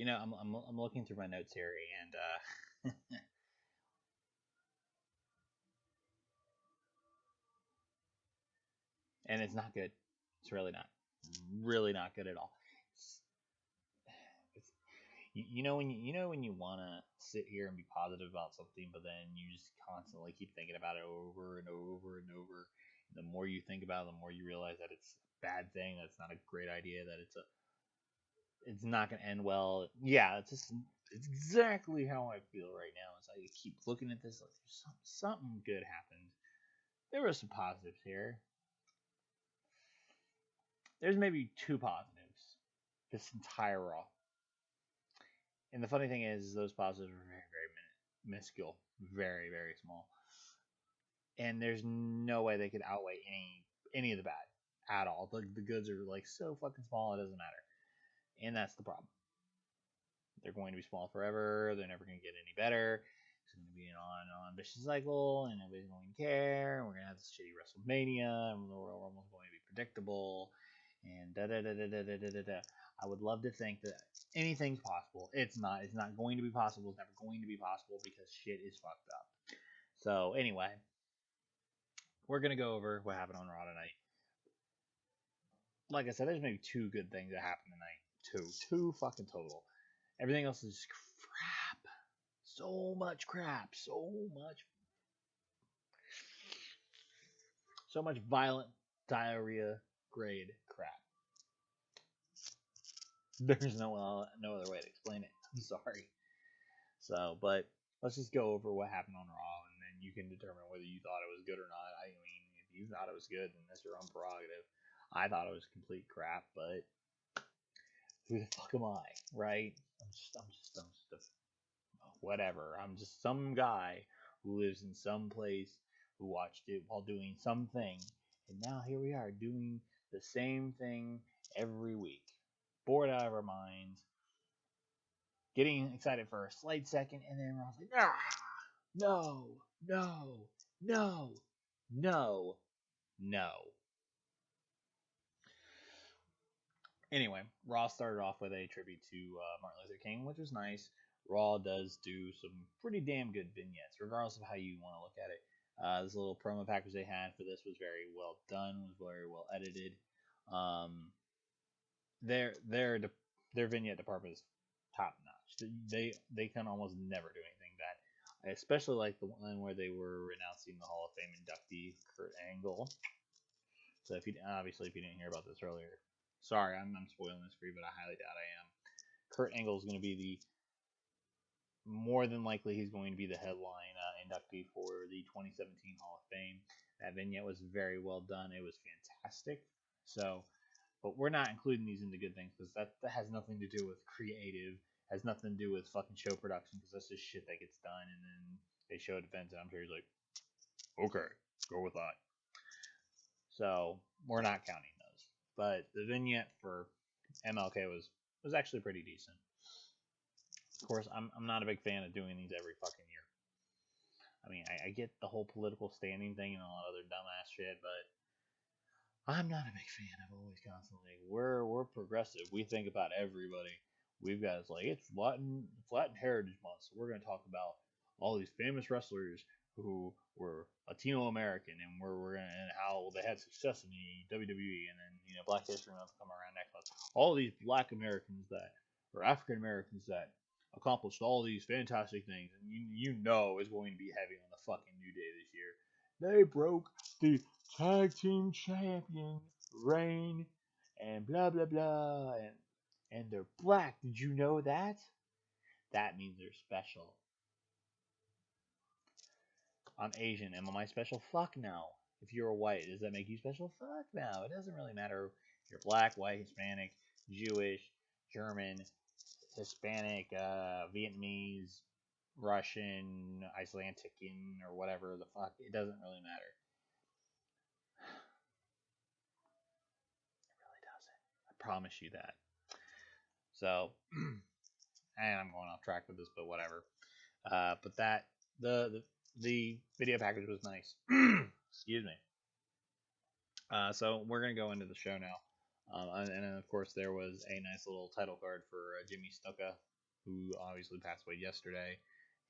I'm looking through my notes here, and and it's not good. It's really not good at all. It's, it's you know when you want to sit here and be positive about something, but then you just constantly keep thinking about it over and over and over. And the more you think about it, the more you realize that it's a bad thing. That's not a great idea. That it's not gonna end well. Yeah, it's exactly how I feel right now. It's like I keep looking at this like something good happened. There were some positives here. There's maybe two positives this entire Raw. And the funny thing is, those positives are very, very minuscule, very, very small. And there's no way they could outweigh any of the bad at all. The goods are like so fucking small, it doesn't matter. And that's the problem. They're going to be small forever. They're never going to get any better. It's going to be an on vicious cycle, and nobody's going to care. And we're going to have this shitty WrestleMania, and the Royal Rumble is going to be predictable, and da da da da da da da da. I would love to think that anything's possible. It's not. It's not going to be possible. It's never going to be possible because shit is fucked up. So anyway, we're gonna go over what happened on Raw tonight. Like I said, there's maybe two good things that happened tonight. Two fucking total. Everything else is crap. So much crap. So much violent diarrhea grade crap. There's no other way to explain it. I'm sorry. So, but let's just go over what happened on Raw, and then you can determine whether you thought it was good or not. I mean, if you thought it was good, then that's your own prerogative. I thought it was complete crap, but who the fuck am I, right? I'm just whatever. I'm just some guy who lives in some place who watched it while doing something, and now here we are doing the same thing every week. Bored out of our minds, getting excited for a slight second, and then I was like, ah, no, no, no, no, no. Anyway, Raw started off with a tribute to Martin Luther King, which was nice. Raw does do some pretty damn good vignettes, regardless of how you want to look at it. This little promo package they had for this was very well done, was very well edited. Um, their their their vignette department is top notch. They can almost never do anything bad. I especially like the one where they were announcing the Hall of Fame inductee Kurt Angle. So if you didn't hear about this earlier, sorry, I'm spoiling this for you, but I highly doubt I am. Kurt Angle is going to be the more than likely he's going to be the headline inductee for the 2017 Hall of Fame. That vignette was very well done. It was fantastic. So, but we're not including these in the good things because that has nothing to do with creative, has nothing to do with fucking show production because that's just shit that gets done and then they show it to Vince and I'm sure he's like, okay, go with that. So we're not counting those. But the vignette for MLK was actually pretty decent. Of course, I'm not a big fan of doing these every fucking year. I mean, I get the whole political standing thing and all that other dumbass shit, but I'm not a big fan of always constantly. We're progressive. We think about everybody. We've got it's Latin Heritage Month, so we're gonna talk about all these famous wrestlers who were Latino American and we're gonna and how they had success in the WWE and then Black History Month come around next month. All these Black Americans that or African Americans that accomplished all these fantastic things, and you know it's going to be heavy on the fucking New Day this year. They broke the tag team champion reign, and blah blah blah, and they're black. Did you know that? That means they're special. I'm Asian. Am I special? Fuck no. If you're white, does that make you special? Fuck no. It doesn't really matter if you're black, white, Hispanic, Jewish, German, Hispanic, Vietnamese, Russian, Icelandican, or whatever the fuck. It doesn't really matter. It really doesn't. I promise you that. So, and I'm going off track with this, but whatever. But that the video package was nice. Excuse me. So we're gonna go into the show now. And then of course there was a nice little title card for Jimmy Snuka who obviously passed away yesterday.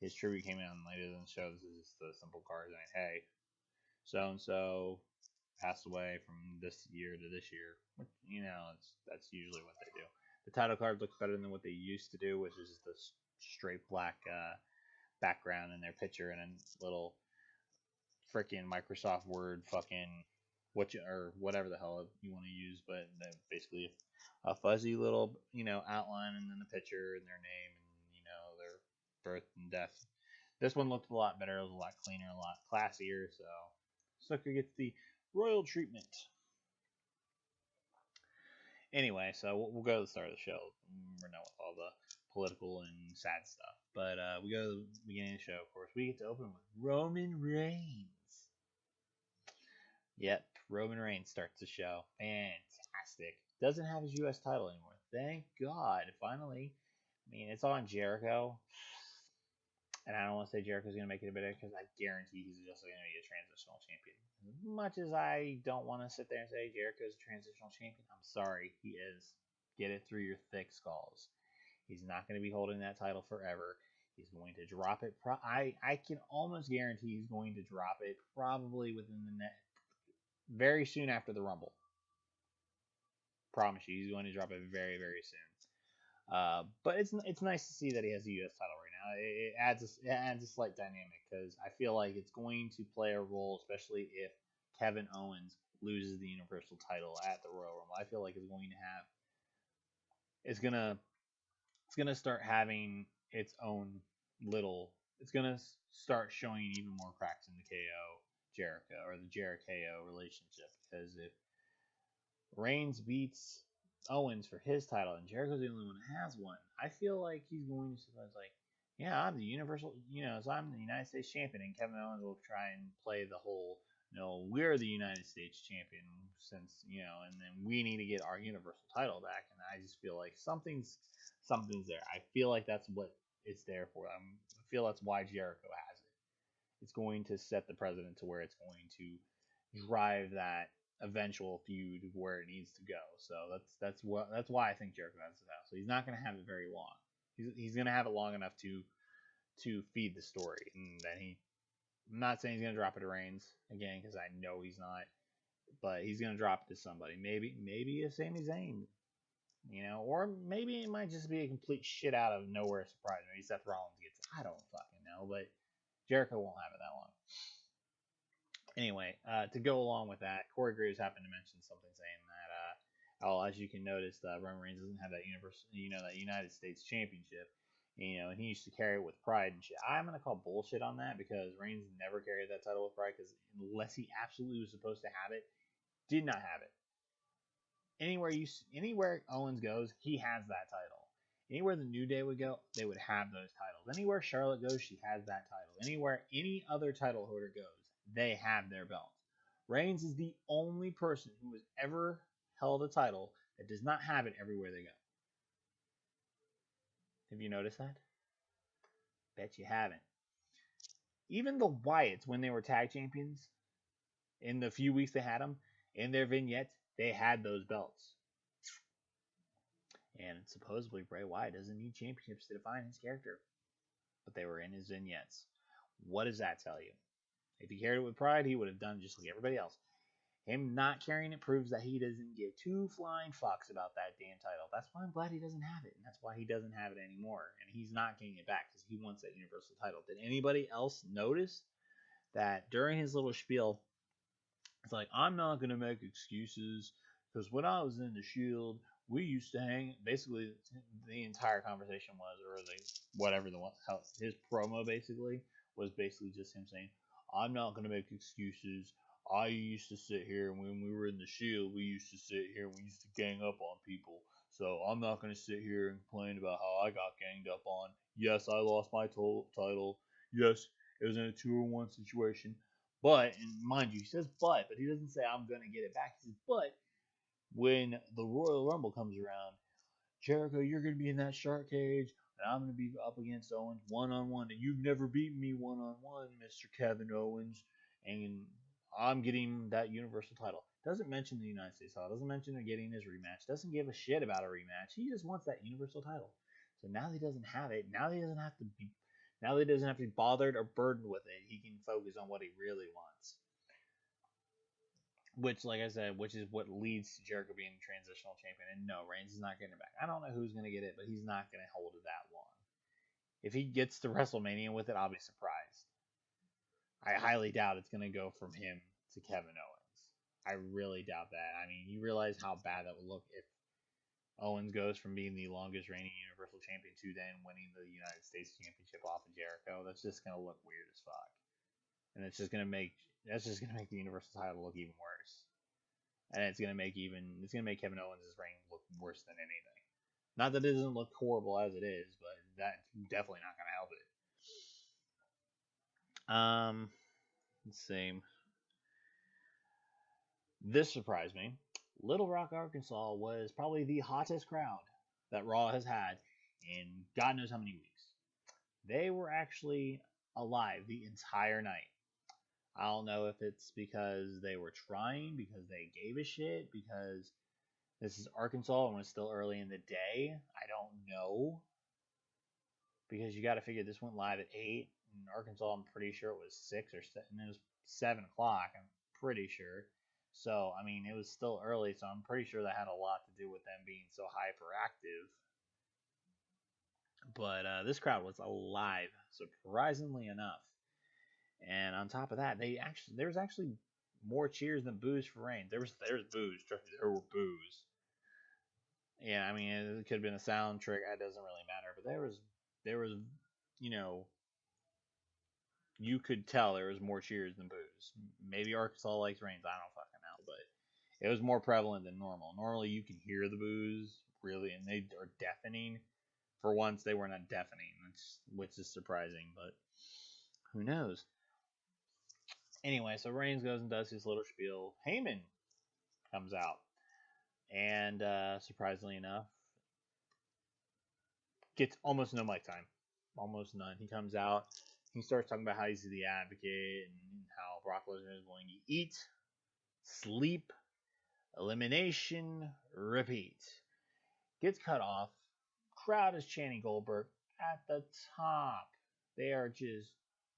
His tribute came out later than the show. This is just a simple card saying, hey, so and so passed away from this year to this year. You know, that's usually what they do. The title card looks better than what they used to do, which is just the straight black background in their picture and a little freaking Microsoft Word fucking or whatever the hell you want to use, but basically a fuzzy little outline and then the picture and their name and their birth and death. This one looked a lot better. It was a lot cleaner, a lot classier. So Sucker gets the royal treatment. Anyway, so we'll go to the start of the show. We're not with all the political and sad stuff, but we go to the beginning of the show. Of course, we get to open with Roman Reigns. Yep, Roman Reigns starts the show. Fantastic. Doesn't have his U.S. title anymore. Thank God. Finally. I mean, it's on Jericho. And I don't want to say Jericho's going to make it a bit because I guarantee he's just going to be a transitional champion. As much as I don't want to sit there and say Jericho's a transitional champion, I'm sorry, he is. Get it through your thick skulls. He's not going to be holding that title forever. He's going to drop it. I can almost guarantee he's going to drop it probably within the very soon after the Rumble. Promise you, he's going to drop it very, very soon. But it's nice to see that he has the U.S. title right now. It adds a slight dynamic because I feel like it's going to play a role, especially if Kevin Owens loses the Universal title at the Royal Rumble. I feel like it's gonna start having its own little. It's gonna start showing even more cracks in the KO Jericho or the Jericho relationship because if Reigns beats Owens for his title, and Jericho's the only one who has one. I feel like he's going to say like, yeah, I'm the Universal, so I'm the United States champion, and Kevin Owens will try and play the whole, we're the United States champion since, and then we need to get our Universal title back, and I just feel like something's there. I feel like that's what it's there for. I feel that's why Jericho has it. It's going to set the precedent to where it's going to drive that eventual feud where it needs to go. So that's why I think Jericho has it out. So he's not going to have it very long. He's going to have it long enough to feed the story, and then I'm not saying he's going to drop it to Reigns again because I know he's not, but he's going to drop it to somebody. Maybe a Sami Zayn, or maybe it might just be a complete shit out of nowhere surprise. Maybe Seth Rollins gets it. I don't fucking know, but Jericho won't have it that long. Anyway, to go along with that, Corey Graves happened to mention something saying that, as you can notice, Roman Reigns doesn't have that that United States Championship, and he used to carry it with pride and shit. I'm gonna call bullshit on that because Reigns never carried that title with pride because unless he absolutely was supposed to have it, did not have it. Anywhere Owens goes, he has that title. Anywhere the New Day would go, they would have those titles. Anywhere Charlotte goes, she has that title. Anywhere any other title holder goes, they have their belts. Reigns is the only person who has ever held a title that does not have it everywhere they go. Have you noticed that? Bet you haven't. Even the Wyatts, when they were tag champions, in the few weeks they had them, in their vignettes, they had those belts. And supposedly Bray Wyatt doesn't need championships to define his character. But they were in his vignettes. What does that tell you? If he carried it with pride, he would have done just like everybody else. Him not carrying it proves that he doesn't give two flying fucks about that damn title. That's why I'm glad he doesn't have it. And that's why he doesn't have it anymore. And he's not getting it back because he wants that Universal title. Did anybody else notice that during his little spiel, it's like, I'm not going to make excuses because when I was in the Shield, we used to hang. Basically, the entire conversation was, or whatever his promo basically was basically just him saying, I'm not going to make excuses. I used to sit here, and when we were in the Shield, we used to sit here and we used to gang up on people. So I'm not going to sit here and complain about how I got ganged up on. Yes, I lost my title. Yes, it was in a 2-on-1 situation. But, and mind you, he says but he doesn't say I'm going to get it back. He says, but when the Royal Rumble comes around, Jericho, you're going to be in that shark cage, and I'm going to be up against Owens one-on-one, and you've never beaten me one-on-one, Mr. Kevin Owens, and I'm getting that Universal title. Doesn't mention the United States title, doesn't mention getting his rematch, doesn't give a shit about a rematch. He just wants that Universal title. So now that he doesn't have it, now that he doesn't have to be bothered or burdened with it, he can focus on what he really wants. Which, like I said, which is what leads to Jericho being transitional champion. And no, Reigns is not getting it back. I don't know who's going to get it, but he's not going to hold it that long. If he gets to WrestleMania with it, I'll be surprised. I highly doubt it's going to go from him to Kevin Owens. I really doubt that. I mean, you realize how bad that would look if Owens goes from being the longest reigning Universal Champion to then winning the United States Championship off of Jericho. That's just going to look weird as fuck. And it's just going to make the Universal title look even worse. And it's going to make Kevin Owens' reign look worse than anything. Not that it doesn't look horrible as it is, but that's definitely not going to help it. Let's see. This surprised me. Little Rock, Arkansas was probably the hottest crowd that Raw has had in God knows how many weeks. They were actually alive the entire night. I don't know if it's because they were trying, because they gave a shit, because this is Arkansas and it's still early in the day. I don't know. Because you got to figure this went live at 8. In Arkansas, I'm pretty sure it was 6 or 7. It was 7 o'clock, I'm pretty sure. So, I mean, it was still early, so I'm pretty sure that had a lot to do with them being so hyperactive. But this crowd was alive, surprisingly enough. And on top of that, there was actually more cheers than boos for Reigns. There was boos. Trust me, there were boos. Yeah, I mean, it could have been a sound trick. It doesn't really matter. But there was, you know, you could tell there was more cheers than boos. Maybe Arkansas likes Reigns. I don't fucking know, but it was more prevalent than normal. Normally, you can hear the boos really, and they are deafening. For once, they were not deafening, which is surprising, but who knows? Anyway, so Reigns goes and does his little spiel. Heyman comes out, and surprisingly enough, gets almost no mic time, almost none. He comes out, he starts talking about how he's the advocate and how Brock Lesnar is going to eat, sleep, elimination, repeat. Gets cut off. Crowd is chanting Goldberg at the top. They are just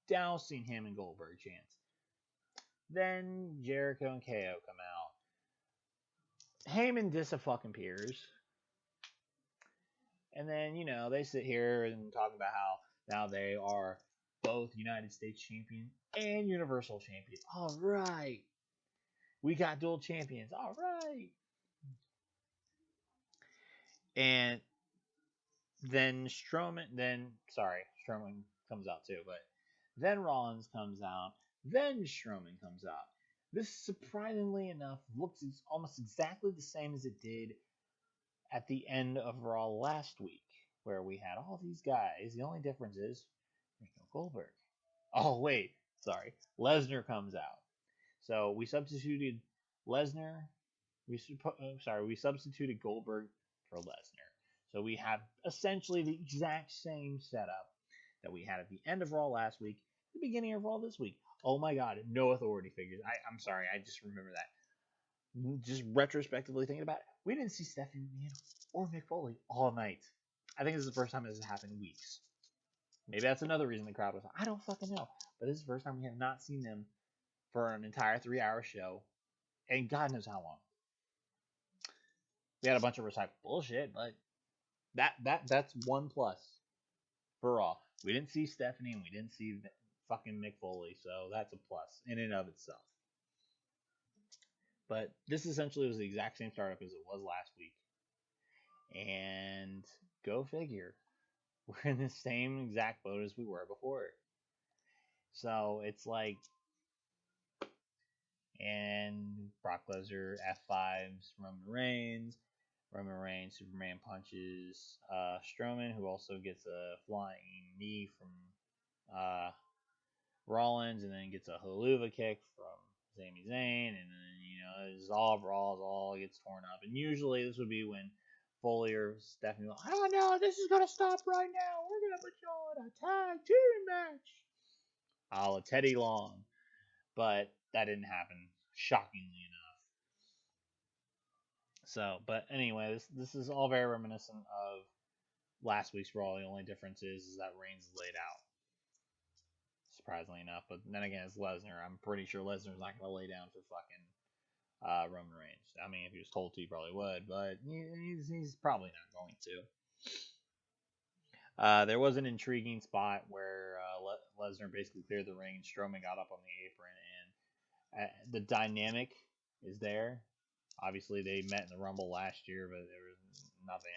dousing him in Goldberg chants. Then Jericho and KO come out. Heyman dis-a-fucking-peers. And then, they sit here and talk about how now they are both United States champion and Universal champion. All right. We got dual champions. All right. And then Strowman comes out too, but then Rollins comes out, then Strowman comes out. This, surprisingly enough, looks almost exactly the same as it did at the end of Raw last week, where we had all these guys. The only difference is there's no Goldberg. Oh, wait. Sorry. Lesnar comes out. So we substituted Lesnar. We substituted Goldberg for Lesnar. So we have essentially the exact same setup that we had at the end of Raw last week, the beginning of Raw this week. Oh my God, no authority figures. I'm sorry, I just remember that. Just retrospectively thinking about it, we didn't see Stephanie McMahon or Mick Foley all night. I think this is the first time this has happened in weeks. Maybe that's another reason the crowd was like, I don't fucking know. But this is the first time we have not seen them for an entire 3-hour show, and God knows how long. We had a bunch of recycled bullshit, but that's one plus for Raw. We didn't see Stephanie and we didn't see fucking Mick Foley, so that's a plus in and of itself. But this essentially was the exact same startup as it was last week. And go figure, we're in the same exact boat as we were before. So it's like, and Brock Lesnar F5s Roman Reigns Superman punches Strowman, who also gets a flying knee from Rollins, and then gets a haluva kick from Sami Zayn, and then this is all Raw, all gets torn up. And usually this would be when Foley or Stephanie, oh no, this is gonna stop right now. We're gonna put y'all in a tag team match, a la Teddy Long, but that didn't happen, shockingly enough. So, but anyway, this is all very reminiscent of last week's Raw. The only difference is that Reigns is laid out, surprisingly enough. But then again, it's Lesnar. I'm pretty sure Lesnar's not going to lay down for fucking Roman Reigns. I mean, if he was told to, he probably would, but he's probably not going to. There was an intriguing spot where Lesnar basically cleared the ring and Strowman got up on the apron, and the dynamic is there. Obviously, they met in the Rumble last year, but there was nothing.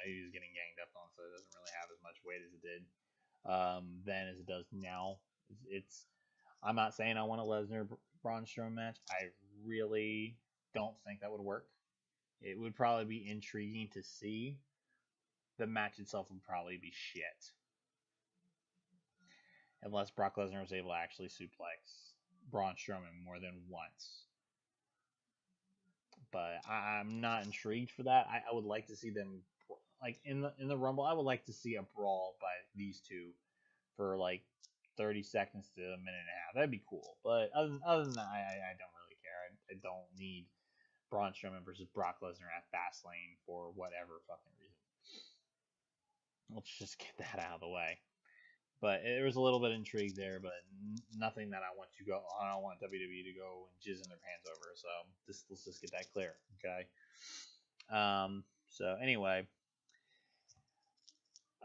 He was getting ganged up on, so it doesn't really have as much weight as it did then as it does now. I'm not saying I want a Lesnar Braun Strowman match. I really don't think that would work. It would probably be intriguing to see. The match itself would probably be shit. Unless Brock Lesnar was able to actually suplex Braun Strowman more than once. But I'm not intrigued for that. I would like to see them, like in the Rumble. I would like to see a brawl by these two for like 30 seconds to a minute and a half. That'd be cool. But other than that, I don't really care. I don't need Braun Strowman versus Brock Lesnar at Fastlane for whatever fucking reason. Let's just get that out of the way. But there was a little bit of intrigue there, but nothing that I don't want WWE to go and jizz in their pants over. So let's just get that clear, okay? So anyway,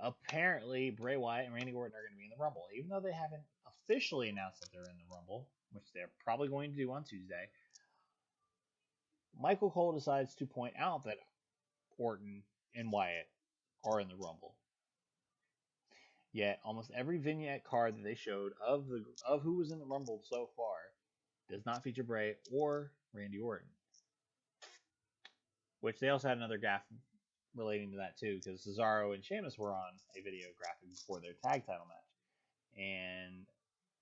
apparently Bray Wyatt and Randy Orton are going to be in the Rumble, even though they haven't officially announced that they're in the Rumble, which they're probably going to do on Tuesday. Michael Cole decides to point out that Orton and Wyatt are in the Rumble. Yet almost every vignette card that they showed of who was in the Rumble so far does not feature Bray or Randy Orton. Which they also had another graphic relating to that too, because Cesaro and Sheamus were on a video graphic before their tag title match. And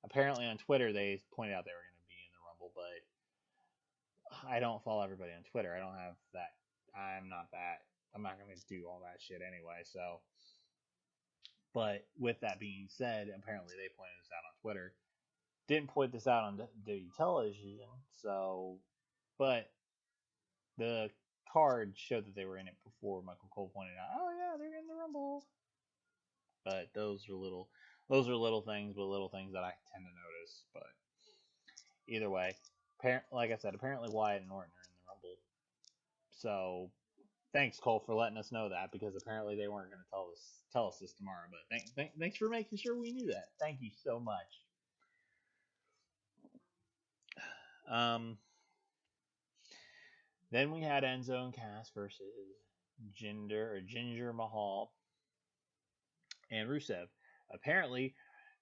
apparently on Twitter they pointed out they were going to be in the Rumble, but I don't follow everybody on Twitter. I don't have that. I'm not going to do all that shit anyway, so. But with that being said, apparently they pointed this out on Twitter. Didn't point this out on WWE television, so. But the card showed that they were in it before Michael Cole pointed out, oh yeah, they're in the Rumble. But those are little things, but little things that I tend to notice. But either way, like I said, apparently Wyatt and Orton are in the Rumble. So thanks, Cole, for letting us know that, because apparently they weren't going to tell us this tomorrow. But thanks for making sure we knew that. Thank you so much. Then we had Enzo and Cass versus Jinder Mahal and Rusev. Apparently,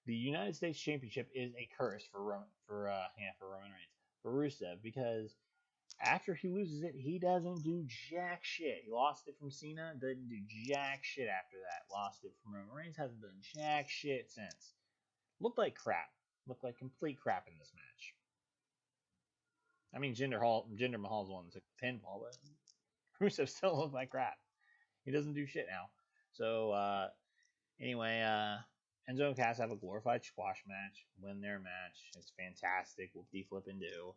the United States Championship is a curse for Roman Reigns, for Rusev, because after he loses it, he doesn't do jack shit. He lost it from Cena, didn't do jack shit after that. Lost it from Roman Reigns, hasn't done jack shit since. Looked like crap. Looked like complete crap in this match. I mean, Jinder Mahal's the one that took the pinfall, but Rusev still looks like crap. He doesn't do shit now. So, anyway, Enzo and Cass have a glorified squash match, win their match. It's fantastic. Whoop-de flippin' do.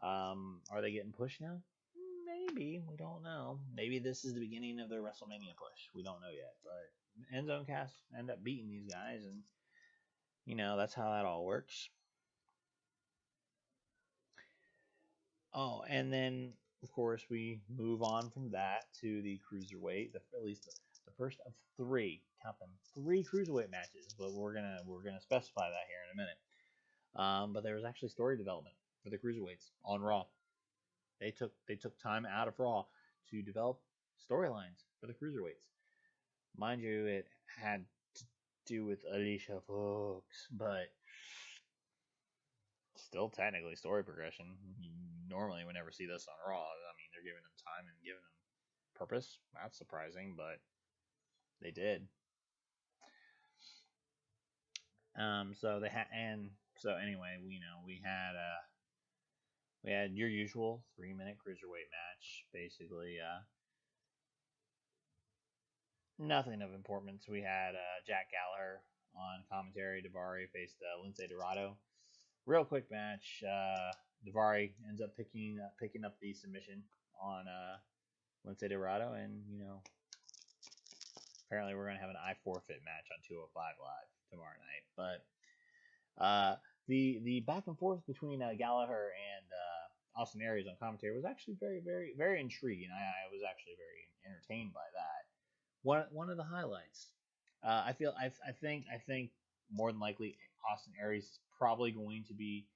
Are they getting pushed now? Maybe. We don't know. Maybe this is the beginning of their WrestleMania push. We don't know yet. But Enzo and Cass end up beating these guys, and, that's how that all works. Oh, and then, of course, we move on from that to the Cruiserweight, at least the first of three. Count them, 3 Cruiserweight matches, but we're gonna specify that here in a minute. But there was actually story development for the Cruiserweights on Raw. They took time out of Raw to develop storylines for the Cruiserweights. Mind you, it had to do with Alicia Fox, but still technically story progression. You normally would never see this on Raw. I mean, they're giving them time and giving them purpose. That's surprising, but they did. So anyway, we had your usual 3-minute Cruiserweight match. Basically, nothing of importance. We had Jack Gallagher on commentary. Daivari faced Lince Dorado. Real quick match. Daivari ends up picking up the submission on Lince Dorado, and Apparently, we're gonna have an I Forfeit match on 205 Live tomorrow night. But the back and forth between Gallagher and Austin Aries on commentary was actually very, very, very intriguing. I was actually very entertained by that. One of the highlights. I think more than likely Austin Aries is probably going to be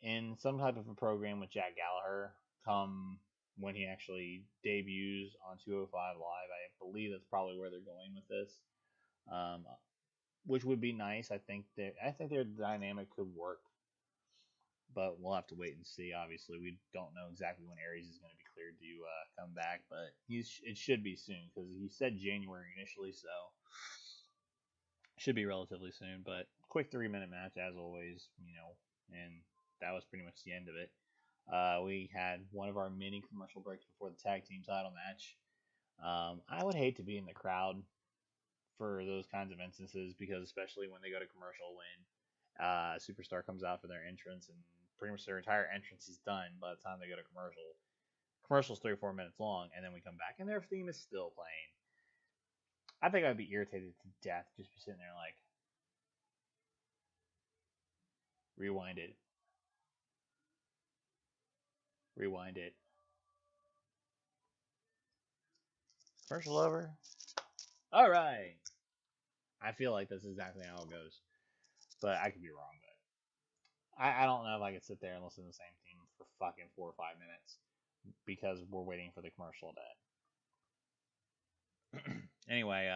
in some type of a program with Jack Gallagher come when he actually debuts on 205 Live. I believe that's probably where they're going with this, um, which would be nice. I think their dynamic could work, but we'll have to wait and see. Obviously, we don't know exactly when Aries is going to be cleared to come back, but it should be soon because he said January initially, so should be relatively soon. But quick 3 minute match as always, and that was pretty much the end of it. We had one of our mini commercial breaks before the tag team title match. I would hate to be in the crowd for those kinds of instances because especially when they go to commercial when Superstar comes out for their entrance and pretty much their entire entrance is done by the time they go to commercial. Commercial's 3 or 4 minutes long, and then we come back and their theme is still playing. I think I'd be irritated to death just be sitting there like, rewind it, rewind it. Commercial over. All right. I feel like that's exactly how it goes, but I could be wrong. But I don't know if I could sit there and listen to the same theme for fucking 4 or 5 minutes because we're waiting for the commercial to end. Anyway,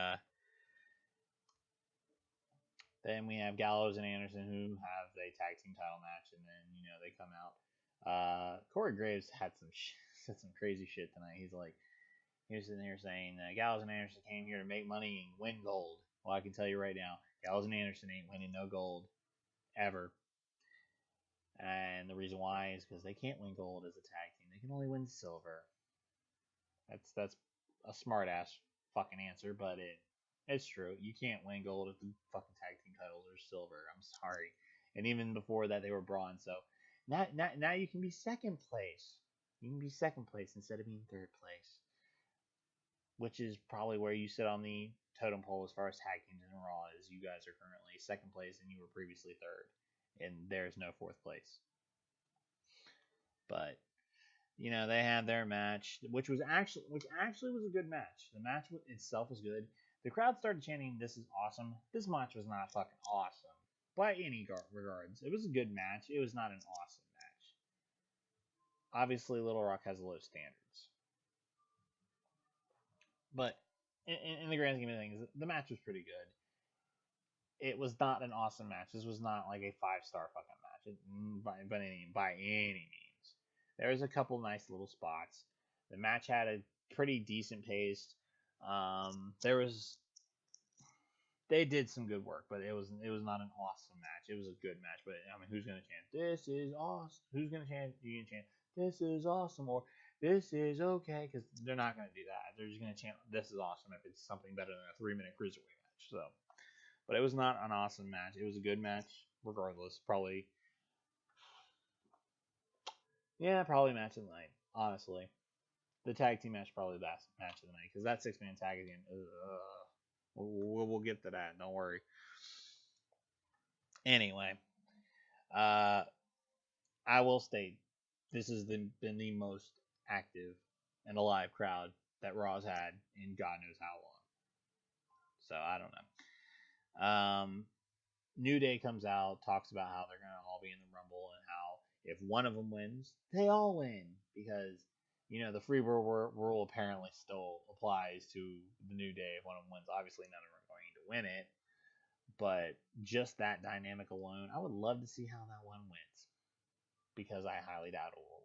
then we have Gallows and Anderson who have a tag team title match, and then they come out. Corey Graves had said some crazy shit tonight. He's like, he was sitting here saying Gallows and Anderson came here to make money and win gold. Well, I can tell you right now, Gallows and Anderson ain't winning no gold ever. And the reason why is because they can't win gold as a tag team. They can only win silver. That's a smart ass fucking answer, but it's true. You can't win gold if the fucking tag team titles are silver. I'm sorry. And even before that, they were bronze. So now you can be second place. You can be second place instead of being third place, which is probably where you sit on the totem pole as far as tag teams in Raw. Is you guys are currently second place and you were previously third, and there's no fourth place. But they had their match, which actually was a good match. The match itself was good. The crowd started chanting, "This is awesome." This match was not fucking awesome by any regards. It was a good match. It was not an awesome match. Obviously, Little Rock has low standards, but in the grand scheme of things, the match was pretty good. It was not an awesome match. This was not like a 5-star fucking match by any means. There was a couple nice little spots. The match had a pretty decent pace. They did some good work, but it was not an awesome match. It was a good match, but I mean, who's gonna chant "This is awesome"? Who's gonna chant? You gonna chant "This is awesome" or "This is okay"? Because they're not gonna do that. They're just gonna chant "This is awesome" if it's something better than a 3-minute cruiserweight match. So, but it was not an awesome match. It was a good match, regardless. Probably match of the night. Honestly, the tag team match probably the best match of the night because that 6-man tag again. We'll get to that. Don't worry. Anyway, I will state this has been the most active and alive crowd that Raw's had in God knows how long. So I don't know. New Day comes out, talks about how they're gonna all be in the Rumble and how if one of them wins, they all win because the free rule apparently still applies to the New Day if one of them wins. Obviously, none of them are going to win it, but just that dynamic alone, I would love to see how that one wins because I highly doubt it will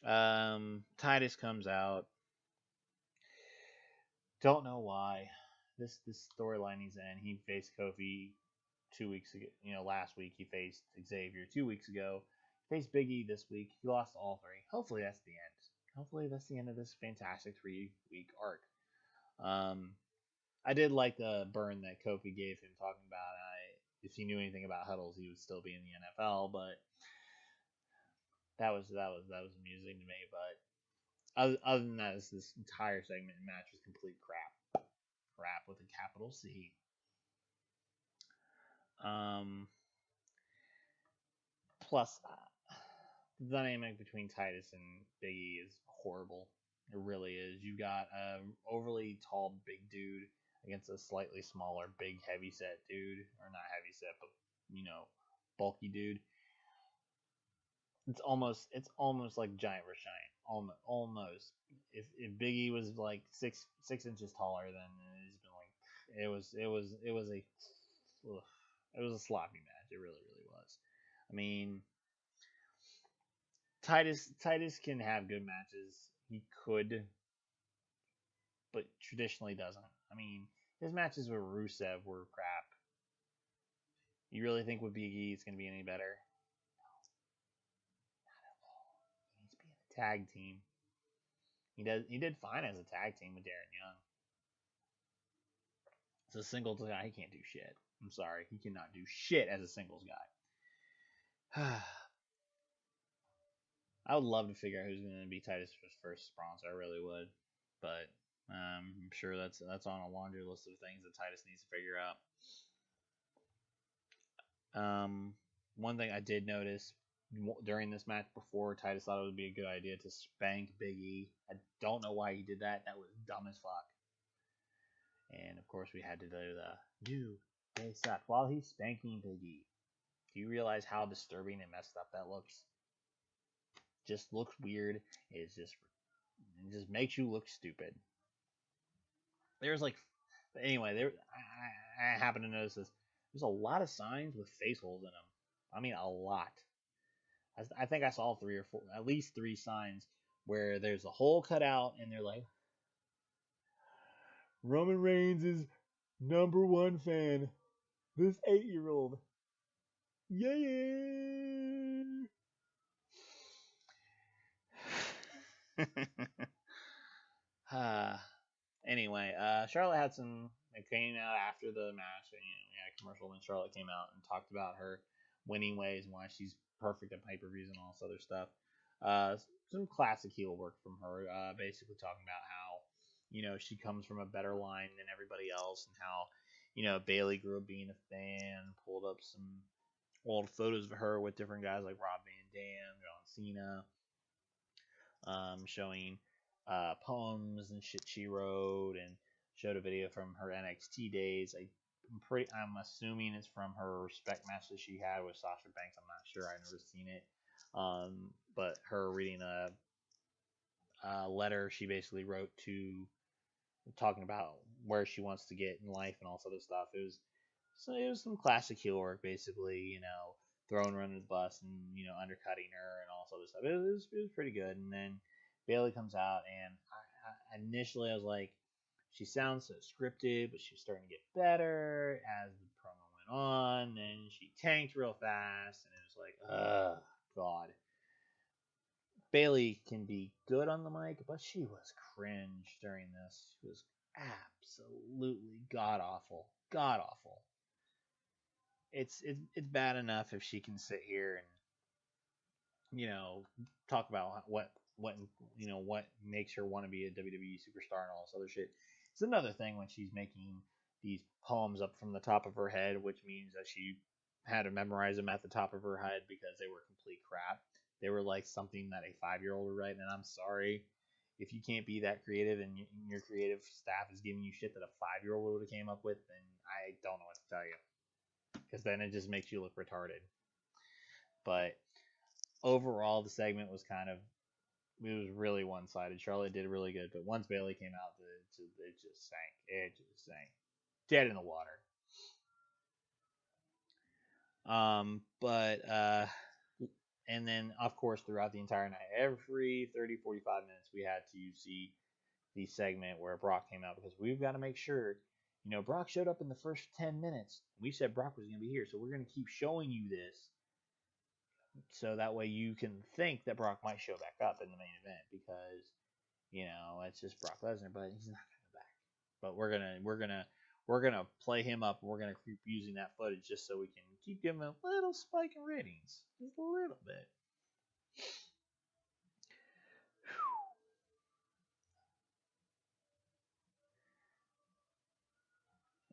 work. Titus comes out. Don't know why. This storyline he's in. He faced Kofi 2 weeks ago. Last week he faced Xavier 2 weeks ago. He faced Big E this week. He lost all 3. Hopefully that's the end. Hopefully that's the end of this fantastic 3-week arc. I did like the burn that Kofi gave him talking about if he knew anything about huddles, he would still be in the NFL. But that was amusing to me. But other than that, this entire segment and match was complete crap. crap with a capital C. Um, Plus, the dynamic between Titus and Big E is horrible. It really is. You got an overly tall big dude against a slightly smaller, big, heavy set dude, or not heavy set, but bulky dude. It's almost like giant versus giant. Almost. If Big E was like 6 inches taller, then it's been like it was a sloppy match. It really was. I mean, Titus can have good matches. He could, but traditionally doesn't. I mean, his matches with Rusev were crap. You really think with Big E it's going to be any better? No, not at all. He needs to be in a tag team. He did fine as a tag team with Darren Young. As a singles guy, he can't do shit. I'm sorry, he cannot do shit as a singles guy. I would love to figure out who's going to be Titus' first sponsor. I really would, but I'm sure that's on a laundry list of things that Titus needs to figure out. One thing I did notice during this match before, Titus thought it would be a good idea to spank Big E. I don't know why he did that. That was dumb as fuck. And of course, we had to do the new face up while he's spanking Big E. Do you realize how disturbing and messed up that looks? Just looks weird. It just makes you look stupid. There's like, anyway, I happen to notice this. There's a lot of signs with face holes in them. I mean, a lot. I think I saw 3 or 4, at least 3 signs where there's a hole cut out, and they're like, Roman Reigns is #1 fan. This 8-year-old. Yeah. Anyway, Charlotte had some. It came out after the match, and we had a commercial when Charlotte came out and talked about her winning ways and why she's perfect at pay-per-views and all this other stuff. Some classic heel work from her, basically talking about how she comes from a better line than everybody else, and how Bayley grew up being a fan. Pulled up some old photos of her with different guys like Rob Van Dam, John Cena, showing poems and shit she wrote, and showed a video from her NXT days. I'm assuming it's from her Respect match that she had with Sasha Banks. I'm not sure. I've never seen it. But her reading a letter she basically wrote to talking about where she wants to get in life and all this other stuff. It was some classic heel work, basically. Throwing her under the bus and undercutting her and all this other stuff. It was pretty good. And then Bayley comes out, and initially I was like, she sounds so scripted, but she was starting to get better as the promo went on. Then she tanked real fast, and it was like, ugh, God. Bayley can be good on the mic, but she was cringe during this. She was absolutely god awful. God awful. It's bad enough if she can sit here and talk about what makes her want to be a WWE superstar and all this other shit. It's another thing when she's making these poems up from the top of her head, which means that she had to memorize them at the top of her head because they were complete crap. They were like something that a 5-year-old would write, and I'm sorry if you can't be that creative and your creative staff is giving you shit that a 5-year-old would have came up with, then I don't know what to tell you, because then it just makes you look retarded. But overall, the segment was it was really one-sided. Charlotte did really good, but once Bayley came out, it just sank. It just sank. Dead in the water. And then, of course, throughout the entire night, every 30, 45 minutes, we had to see the segment where Brock came out, because we've got to make sure, Brock showed up in the first 10 minutes. We said Brock was going to be here, so we're going to keep showing you this, so that way you can think that Brock might show back up in the main event, because it's just Brock Lesnar, but he's not coming back. But we're gonna play him up, and we're gonna keep using that footage just so we can keep giving him a little spike in ratings, just a little bit.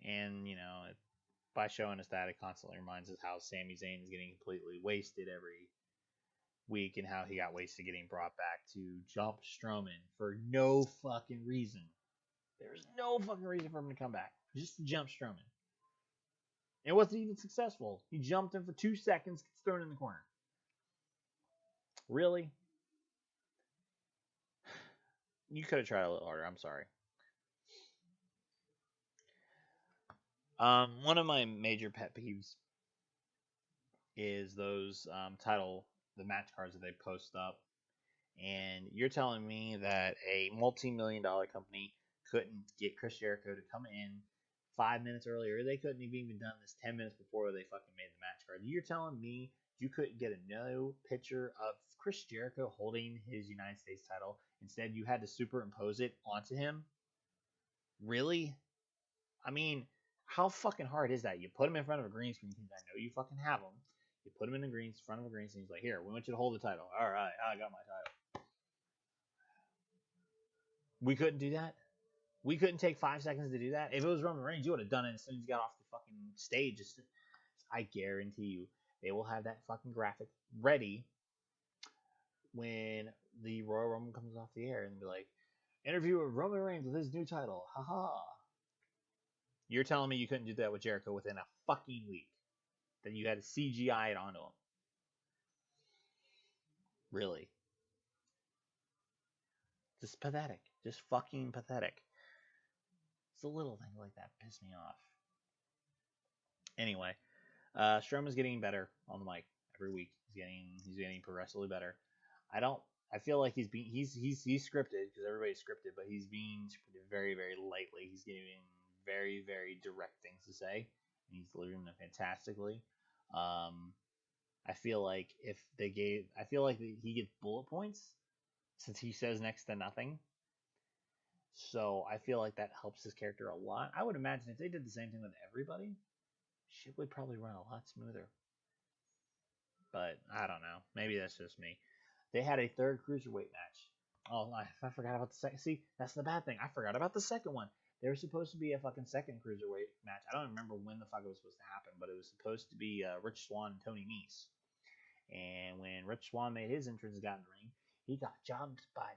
And, by showing us that, it constantly reminds us how Sami Zayn is getting completely wasted every week and how he got wasted getting brought back to jump Strowman for no fucking reason. There's no fucking reason for him to come back. Just to jump Strowman. It wasn't even successful. He jumped him for 2 seconds, gets thrown in the corner. Really? You could have tried a little harder. I'm sorry. One of my major pet peeves is those the match cards that they post up. And you're telling me that a multi-million-dollar company couldn't get Chris Jericho to come in 5 minutes earlier? They couldn't have even done this 10 minutes before they fucking made the match card. You're telling me you couldn't get a no picture of Chris Jericho holding his United States title? Instead, you had to superimpose it onto him? Really? I mean, how fucking hard is that? You put him in front of a green screen because I know you fucking have him. You put him in front of a green screen. He's like, here, we want you to hold the title. All right, I got my title. We couldn't do that. We couldn't take 5 seconds to do that. If it was Roman Reigns, you would have done it as soon as he got off the fucking stage. I guarantee you, they will have that fucking graphic ready when the Royal Rumble comes off the air and be like, interview with Roman Reigns with his new title. Haha. You're telling me you couldn't do that with Jericho within a fucking week? Then you had to CGI it onto him. Really? Just pathetic. Just fucking pathetic. It's the little things like that piss me off. Anyway, Strowman's getting better on the mic every week. He's getting progressively better. I feel like he's scripted because everybody's scripted, but he's being scripted very, very lightly. He's getting very, very direct things to say, and he's delivering them fantastically. I feel like he gets bullet points since he says next to nothing. So I feel like that helps his character a lot. I would imagine if they did the same thing with everybody, shit would probably run a lot smoother. But I don't know. Maybe that's just me. They had a third cruiserweight match. Oh, I forgot about the second. See, that's the bad thing. I forgot about the second one. There was supposed to be a fucking second cruiserweight match. I don't remember when the fuck it was supposed to happen, but it was supposed to be Rich Swann and Tony Nese. And when Rich Swann made his entrance and got in the ring, he got jumped by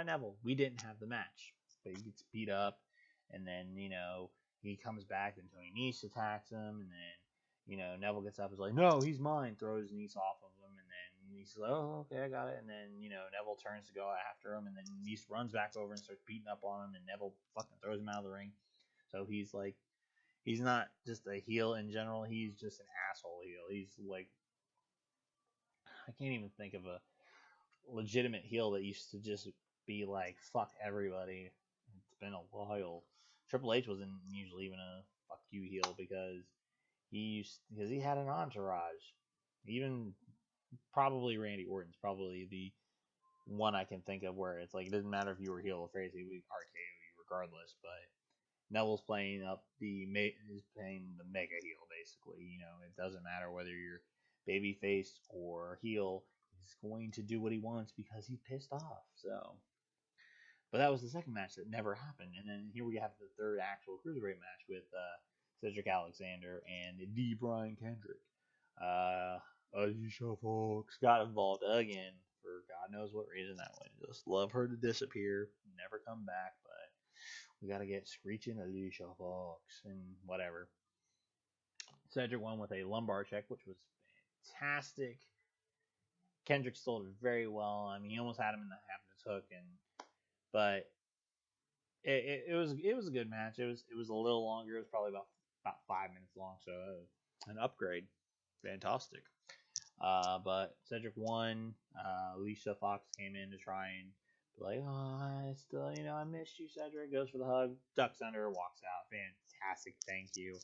Neville. We didn't have the match, but he gets beat up, and then he comes back, and Tony Nese attacks him, and then Neville gets up, is like, no, he's mine, throws Nese off of him, and then Nese is like, oh, okay, I got it, and then Neville turns to go after him, and then Nese runs back over and starts beating up on him, and Neville fucking throws him out of the ring. So he's like, he's not just a heel in general, he's just an asshole heel. He's like, I can't even think of a legitimate heel that used to just be like, fuck everybody. It's been a while. Triple H wasn't usually even a fuck you heel because he had an entourage. Even probably Randy Orton's probably the one I can think of where it's like, it doesn't matter if you were heel or face, he would RKO you regardless. But Neville's playing the mega heel basically. It doesn't matter whether you're babyface or heel. He's going to do what he wants because he's pissed off. So, but that was the second match that never happened, and then here we have the third actual cruiserweight match with Cedric Alexander and D. Brian Kendrick. Alicia Fox got involved again for God knows what reason. That way, just love her to disappear, never come back. But we got to get screeching Alicia Fox and whatever. Cedric won with a lumbar check, which was fantastic. Kendrick sold it very well. I mean, he almost had him in the half of his hook, but it was a good match. It was a little longer. It was probably about 5 minutes long, so an upgrade. Fantastic. But Cedric won. Alicia Fox came in to try and be like, oh, I still, I missed you, Cedric. Goes for the hug, ducks under, walks out. Fantastic. Thank you.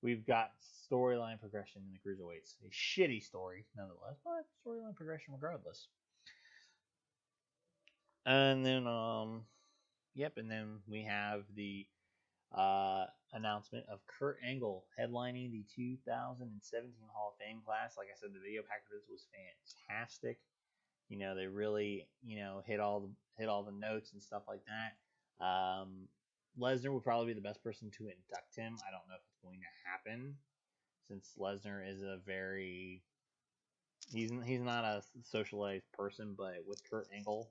We've got storyline progression in the cruiserweights. A shitty story, nonetheless, but storyline progression regardless. And then, and then we have the announcement of Kurt Angle headlining the 2017 Hall of Fame class. Like I said, the video package was fantastic. They really, hit all the notes and stuff like that. Lesnar would probably be the best person to induct him. I don't know if it's going to happen since Lesnar is a very he's not a socialized person, but with Kurt Angle,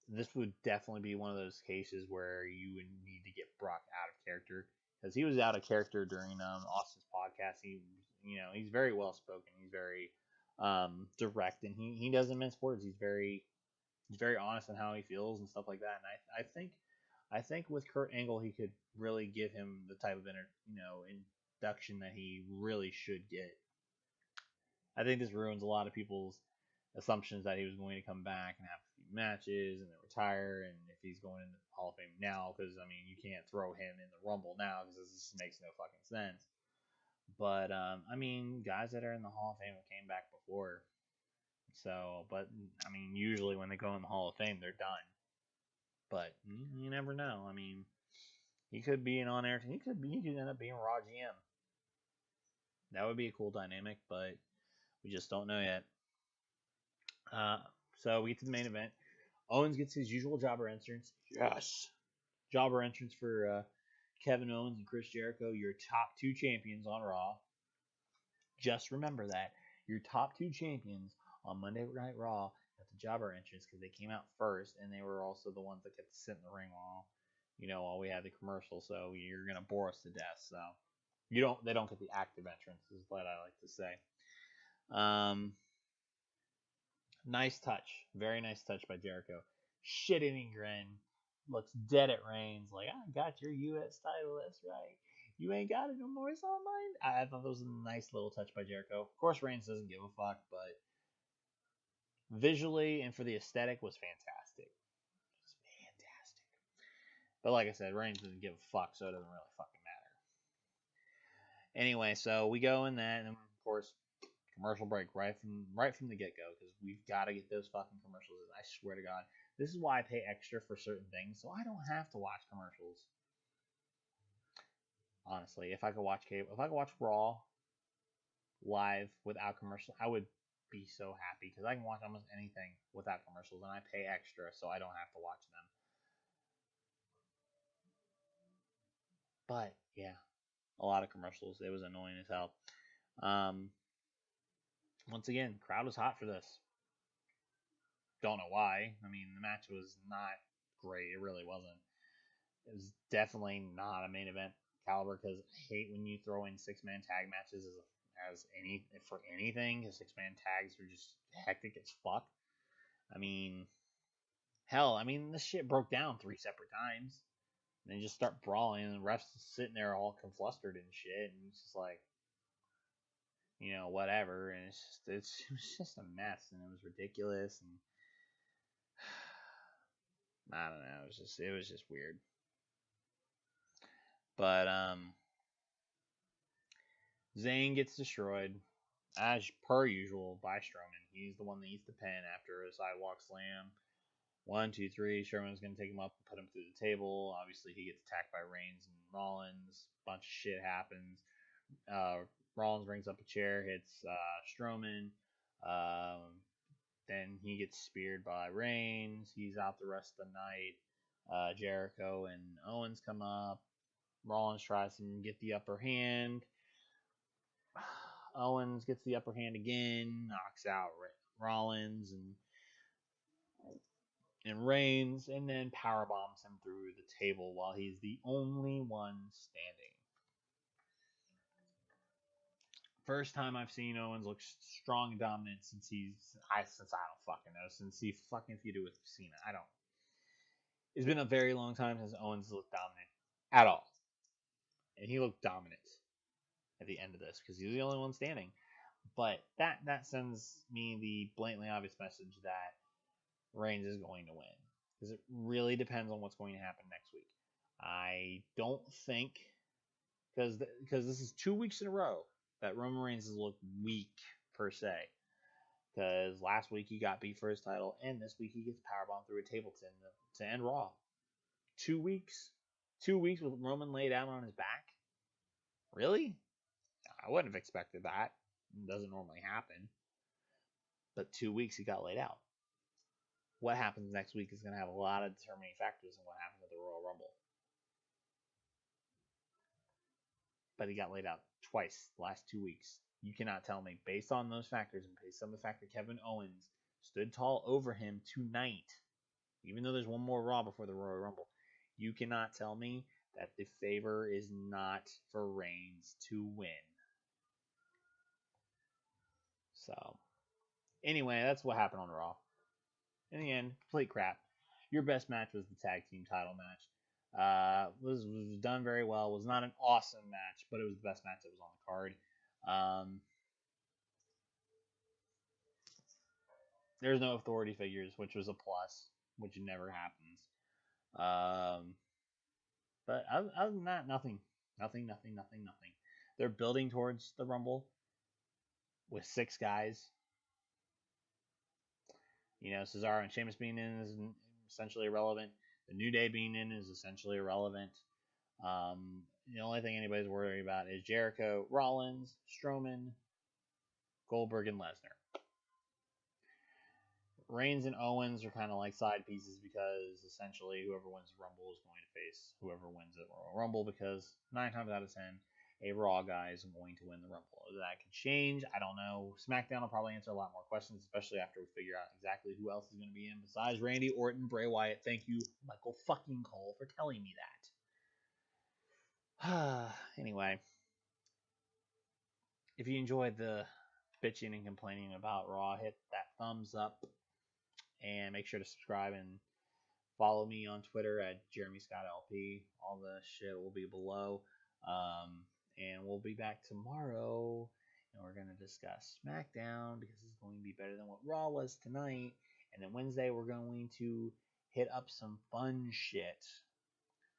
this would definitely be one of those cases where you would need to get Brock out of character because he was out of character during Austin's podcast. He's very well spoken. He's very direct, and he doesn't mince words. He's very honest on how he feels and stuff like that. And I think with Kurt Angle, he could really give him the type of induction that he really should get. I think this ruins a lot of people's assumptions that he was going to come back and have a few matches and then retire. And if he's going into the Hall of Fame now, because I mean, you can't throw him in the Rumble now because this makes no fucking sense. But I mean, guys that are in the Hall of Fame came back before. So, but I mean, usually when they go in the Hall of Fame, they're done. But you never know. I mean, he could be an on-air. He could end up being Raw GM. That would be a cool dynamic, but we just don't know yet. So we get to the main event. Owens gets his usual jobber entrance. Yes. Jobber entrance for Kevin Owens and Chris Jericho, your top two champions on Raw. Just remember that. Your top two champions on Monday Night Raw at the jobber entrance because they came out first and they were also the ones that kept to sit in the ring while we had the commercial. So you're gonna bore us to death. So they don't get the active entrance is what I like to say. Nice touch. Very nice touch by Jericho. Shit-eating grin. Looks dead at Reigns. Like, I got your U.S. title. That's right. You ain't got it no more. It's all mine. I thought that was a nice little touch by Jericho. Of course, Reigns doesn't give a fuck, but visually and for the aesthetic was fantastic. Just fantastic. But like I said, Reigns doesn't give a fuck, so it doesn't really fucking matter. Anyway, so we go in that, and of course, commercial break right from the get-go because we've got to get those fucking commercials. I swear to God, this is why I pay extra for certain things, so I don't have to watch commercials. Honestly, if I could watch Raw live without commercials, I would be so happy because I can watch almost anything without commercials, and I pay extra, so I don't have to watch them. But yeah, a lot of commercials. It was annoying as hell. Once again, crowd was hot for this. Don't know why. I mean, the match was not great. It really wasn't. It was definitely not a main event caliber because I hate when you throw in 6-man tag matches for anything. Because 6-man tags are just hectic as fuck. I mean, hell, this shit broke down 3 separate times. And they just start brawling, and the refs sitting there all conflustered and shit, and it's just like, whatever. And it was just a mess, and it was ridiculous, and I don't know. It was just weird. But Zayn gets destroyed as per usual by Strowman. He's the one that eats the pin after a sidewalk slam. 1, 2, 3. Strowman's gonna take him up and put him through the table. Obviously, he gets attacked by Reigns and Rollins. Bunch of shit happens. Rollins brings up a chair, hits Strowman. Then he gets speared by Reigns. He's out the rest of the night. Jericho and Owens come up. Rollins tries to get the upper hand. Owens gets the upper hand again, knocks out Rollins and Reigns, and then powerbombs him through the table while he's the only one standing. First time I've seen Owens look strong and dominant since I don't fucking know, since he fucking feuded with Cena. It's been a very long time since Owens looked dominant at all. And he looked dominant at the end of this because he's the only one standing. But that sends me the blatantly obvious message that Reigns is going to win because it really depends on what's going to happen next week. I don't think because this is 2 weeks in a row that Roman Reigns has looked weak per se. Because last week he got beat for his title, and this week he gets powerbombed through a table to end Raw. 2 weeks, 2 weeks with Roman laid out on his back. Really? I wouldn't have expected that. It doesn't normally happen. But 2 weeks he got laid out. What happens next week is going to have a lot of determining factors in what happens at the Royal Rumble. but he got laid out twice the last 2 weeks. You cannot tell me, based on those factors and based on the fact that Kevin Owens stood tall over him tonight, even though there's one more Raw before the Royal Rumble, you cannot tell me that the favor is not for Reigns to win. So, anyway, that's what happened on Raw. In the end, complete crap. Your best match was the tag team title match. Was done very well. Was not an awesome match, but it was the best match that was on the card. There's no authority figures, which was a plus, which never happens. But other than that, nothing. They're building towards the Rumble with 6 guys. You know, Cesaro and Sheamus being in is essentially irrelevant. The New Day being in is essentially irrelevant. The only thing anybody's worried about is Jericho, Rollins, Strowman, Goldberg, and Lesnar. Reigns and Owens are kind of like side pieces because essentially whoever wins the Rumble is going to face whoever wins the Royal Rumble, because 9 times out of 10, a Raw guy is going to win the Rumble. That could change. I don't know. SmackDown will probably answer a lot more questions, especially after we figure out exactly who else is going to be in besides Randy Orton, Bray Wyatt. Thank you, Michael fucking Cole, for telling me that. Anyway, if you enjoyed the bitching and complaining about Raw, hit that thumbs up and make sure to subscribe and follow me on Twitter at Jeremy Scott LP. All the shit will be below. And we'll be back tomorrow, and we're going to discuss SmackDown because it's going to be better than what Raw was tonight. And then Wednesday, we're going to hit up some fun shit.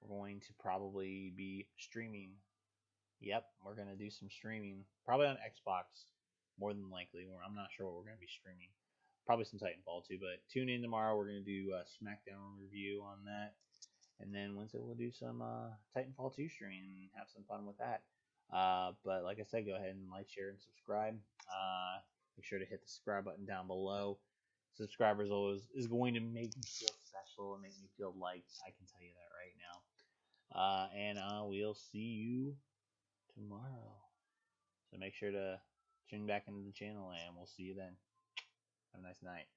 We're going to probably be streaming. Yep, we're going to do some streaming. Probably on Xbox, more than likely. I'm not sure what we're going to be streaming. Probably some Titanfall too, but tune in tomorrow. We're going to do a SmackDown review on that. And then Wednesday, we'll do some Titanfall 2 stream and have some fun with that. But like I said, go ahead and like, share, and subscribe. Make sure to hit the subscribe button down below. Subscribers always is going to make me feel special and make me feel liked. I can tell you that right now. And we'll see you tomorrow. So make sure to tune back into the channel, and we'll see you then. Have a nice night.